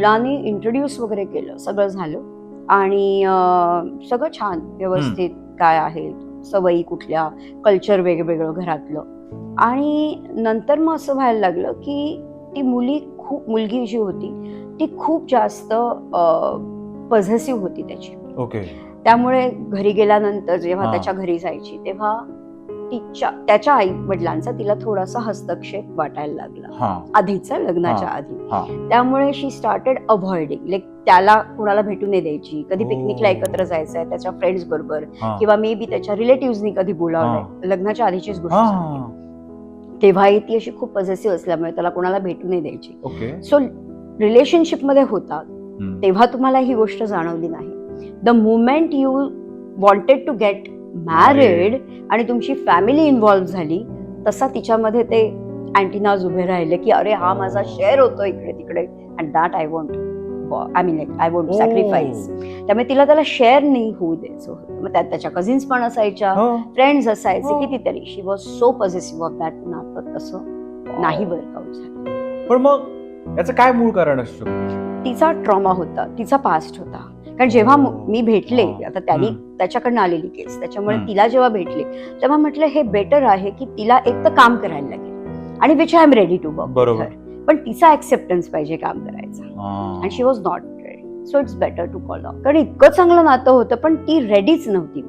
मुलांनी इंट्रोड्यूस वगैरे केलं, सगळं झालं आणि सगळं छान व्यवस्थित काय आहे, सवयी कुठल्या, कल्चर वेगवेगळं घरातलं. आणि नंतर मग असं व्हायला लागलं की ती मुलगी जी होती ती खूप जास्त पॉझेसिव्ह होती त्याची. ओके. त्यामुळे घरी गेल्यानंतर जेव्हा हा. त्याच्या घरी जायची तेव्हा त्याच्या आई वडिलांचा तिला थोडासा हस्तक्षेप वाटायला लागला, हा. आधीचा, लग्नाच्या हा. आधी. हा. त्यामुळे शी स्टार्टेड अव्हॉइडिंग, लाईक त्याला कुणाला भेटू नाही द्यायची, कधी ओ. पिकनिकला एकत्र जायचंय त्याच्या फ्रेंड्स बरोबर, हा. किंवा मे बी त्याच्या रिलेटिव्हनी कधी बोलावलंय, लग्नाच्या आधीचीच गोष्ट हा. सांगते. तेव्हाही ती अशी खूप पॉझेसिव्ह असल्यामुळे त्याला कोणाला भेटू नाही द्यायची. ओके. सो रिलेशनशिप मध्ये होता तेव्हा तुम्हाला ही गोष्ट जाणवली नाही. The moment you wanted to get married आणि तुमची फॅमिली इन्व्हॉल्व्ह झाली, तसा तिच्यामध्ये ते अँटिनाज उभे राहिले की अरे हा माझा शेअर होतो इकडे तिकडे, and that I want sacrifice. त्यामुळे तिला त्याला शेअर नाही होऊ द्यायचं होतं. मग त्यात त्याच्या कझिन्स पण असायच्या, फ्रेंड्स असायचे, कितीतरी. शी वॉज सो पॉझेसिव्ह ऑफ दॅट. नातं तसं नाही वर्कआउट झालं. पण मग याचं काय मूळ कारण असू शकतं? तिचा ट्रॉमा होता, तिचा पास्ट होता. कारण जेव्हा मी भेटले, आता त्यांनी त्याच्याकडनं आलेली केस, त्याच्यामुळे तिला जेव्हा भेटले तेव्हा म्हटलं हे बेटर आहे की तिला एक तर काम करायला लागेल, आणि which I am ready to work. बरोबर. पण तिचा ऍक्सेप्टन्स पाहिजे काम करायचा, आणि she was not ready. So it's better to call off. कारण इतकं चांगलं नातं होतं पण ती रेडीच नव्हती.